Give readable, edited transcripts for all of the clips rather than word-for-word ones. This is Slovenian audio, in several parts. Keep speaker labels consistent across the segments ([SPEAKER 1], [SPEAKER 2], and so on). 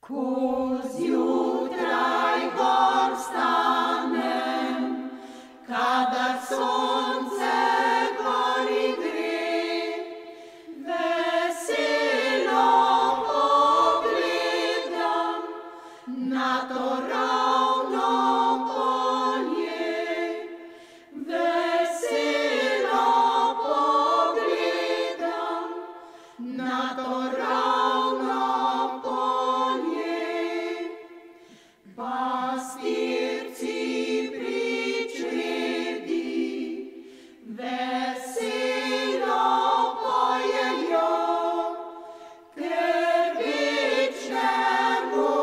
[SPEAKER 1] Ko zjutraj gor vstanem, kadar sonce gori gre, veselo pogledam na to ravno polje. Veselo pogledam na to ravno polje. Pastirci pri čredi veselo pojejo, ker večnemu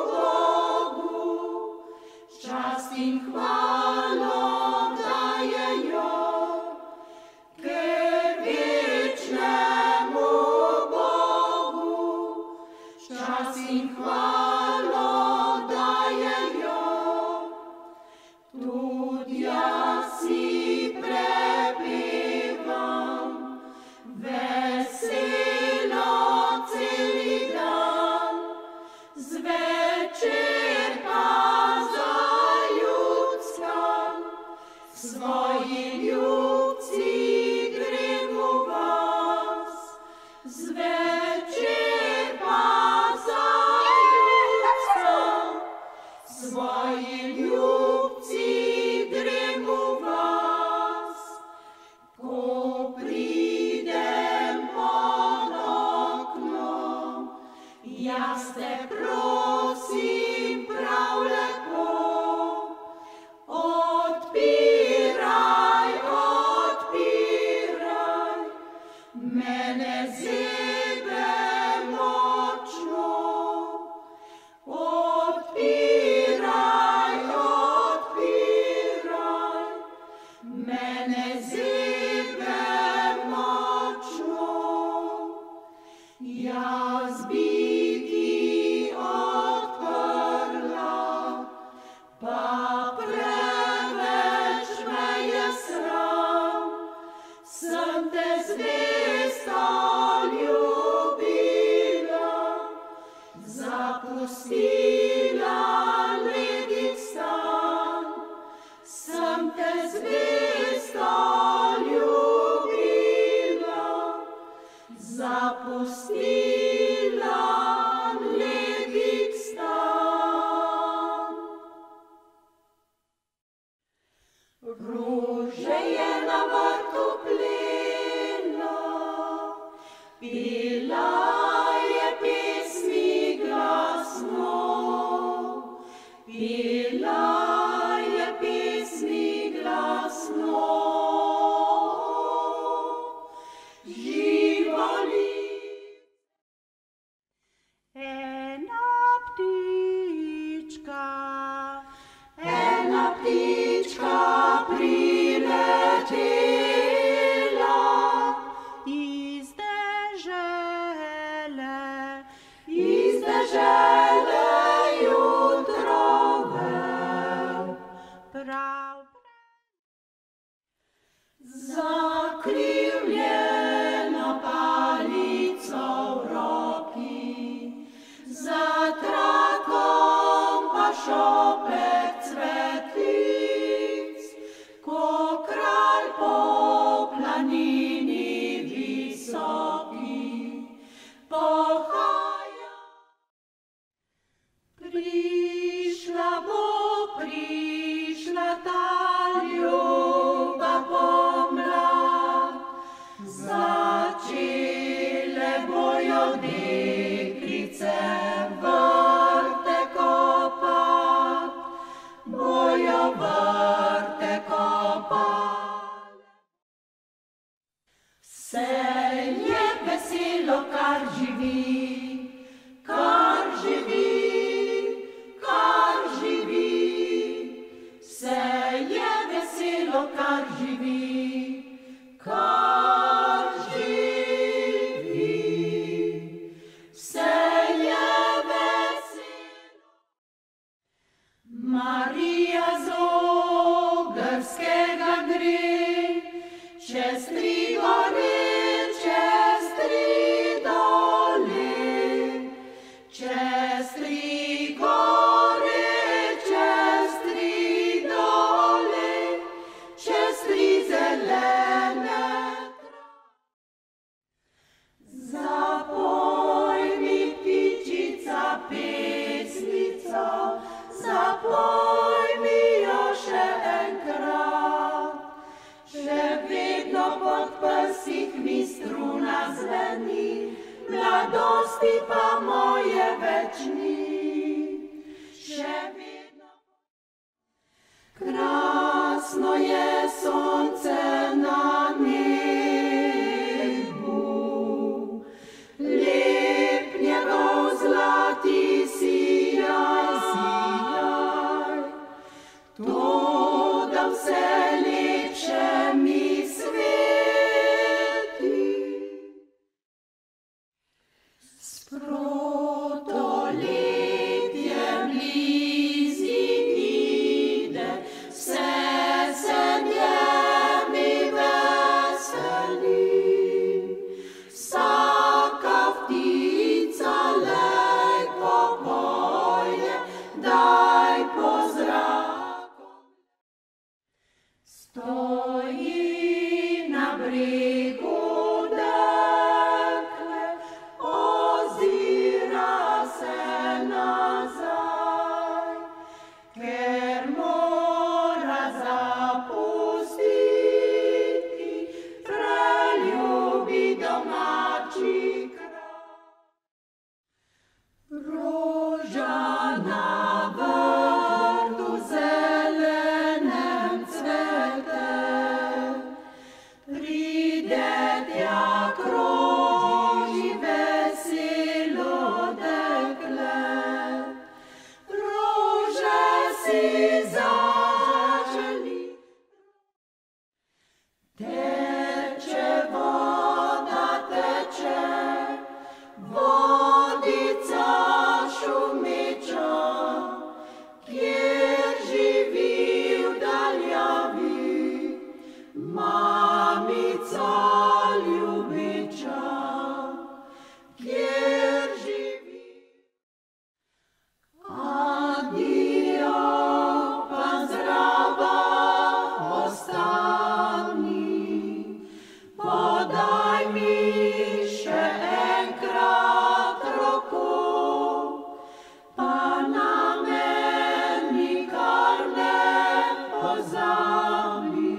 [SPEAKER 1] Bogu čast in hvalo dajejo. Ker večnemu Bogu čast in hvalo dajejo. Tudi jaz si prepevam veselo celi dan, zvečer pa zajuckam, svoji ljubci gremo vas. Zvečer pa zajuckam, svoji ljubci gremo vas. Ko pridem pod okno, jaz te prosim prav lepo, odpiraj, odpiraj, mene zebe močno. Odpiraj, odpiraj, mene zebe močno. Jaz bi ti odprla, pa preveč me je sram. Sem te zvesto ljubila, zapustila ledi stan. Sem te zvesto ljubila, zapustila ledi stan. Rože je na vrtu plela, pela je pesmi glasno, pela je pesmi glasno. Živali ena ptička priletela iz dežele jutrove. Prav zakrivljeno palico v roki, za trakom pa šopek cvetlic, ko kralj po planini visoki pohaja. Prišla ta ljuba pomlad, začele bojo deklice vrte kopat, bojo vrte kopat. Vse je veselo, kar živi, kar živi, kar živi. Vse je veselo, kar živi, kar živi. Vse je veselo. Marija z Ogrskega gre, čez 3 gore, čez 3 dole, čez 3 Krasno je sonce na nebu, lep njegov zlati sijaj, toda vse lepše mi sveti. Sprotoletje blizi ide, vse se njemi veseli. Vsaka ptica lej popoje, daj pozdravom. Stoji na bregu dekle, ozira se nazaj, ker mora zapustiti preljubi domači kraj. Roža na vrtu zelenem cvete, pride tja kroži veselo dekle. Rože si zaželi, teče voda, teče vodica šumeča, kjer živi v daljavi mamica ljubeča, kjer živi. Adijo, pa zdrava ostani, podaj mi še enkrat roko, pa na meni kar ne pozabi.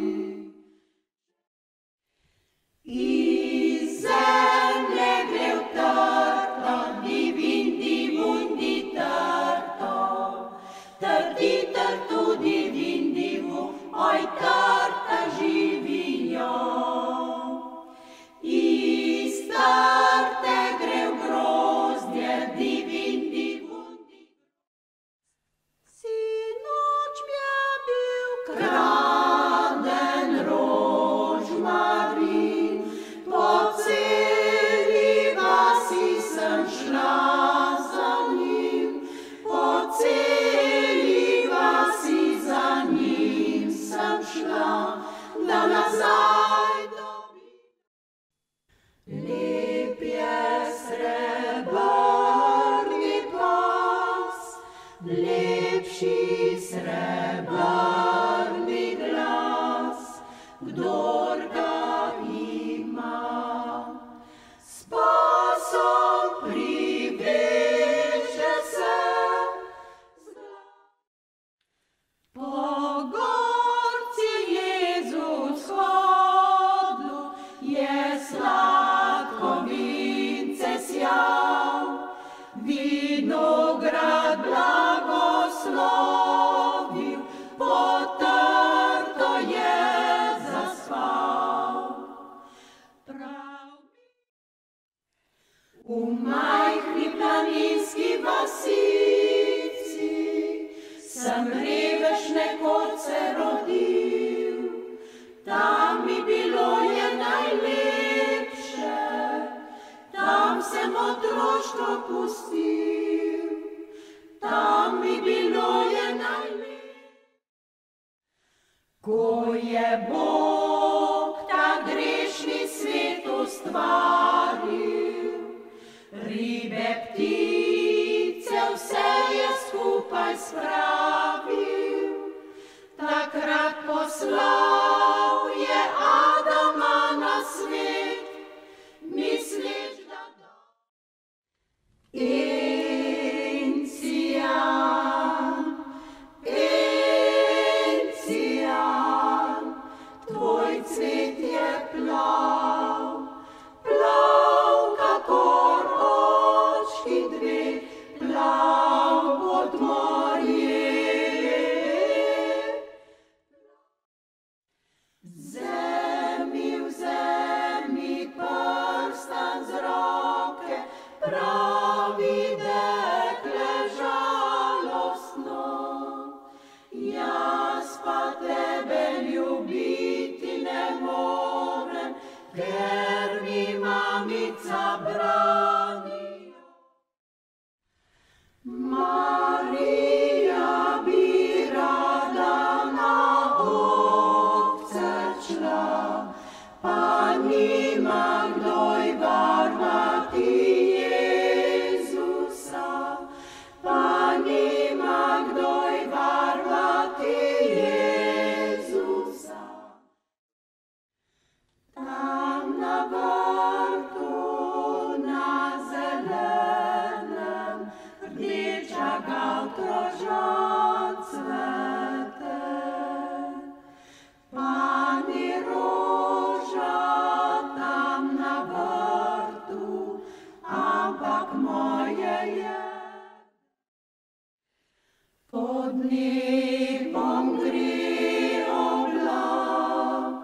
[SPEAKER 1] Iz zemlje gre v trto, divin divundi trto, trti trtu divin divu, oj trta živijo. Iz trte gre v grozdje, divin divundi. Sinoč mi je bil kraden rožmarin, po celi vasi sem šla za njim, po celi vasi za njim sem šla, da nazaj dobim. Lep je srebrni pas, lepši srebrni glas, kdor ga ima, s pasom priveže se po gorci Jezus hodil, je sladko vince sjal, vinograd blagoslovil, potrto je zaspal. V majhni planinski vasici sem revež nekoč se rodil, tam mi bilo je najlepše, tam sem otroštvo pustil, tam mi bilo je najlepše. Ko je Bog ta grešni svet ustvaril, ribe, ptice, vse je skupaj spravil, takrat poslal je Adama na svet, misleč, da Encijan, Encijan, tvoj cvet je plav, plav kakor očki dve, plav šla pod morje. Vzemi prstan z roke, pravi dekle žalostno. Jaz pa tebe ljubiti ne morem, ker mi mamica brani. Marija bi rada na ovce šla, pa nima kdoj varvati Jezusa, pa nima kdoj varvati Jezusa. Tam na vrtu, na zelenem, rdeča gavtroža cvete. Pani roža tam na vrtu, ampak moje je. Pod nebom gre oblak,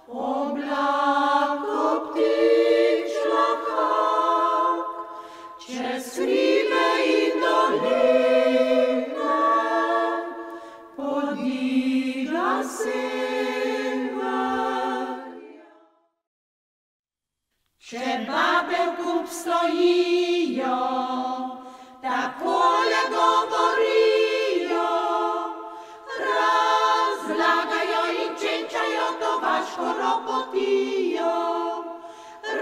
[SPEAKER 1] oblak ko ptič lahak, čez hribe in doline podiga severja. Če babe v kup stojijo, takole govorijo, razlagajo in čenčajo, to vaško ropotijo.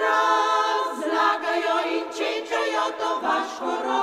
[SPEAKER 1] Razlagajo in čenčajo, to vaško ropotijo.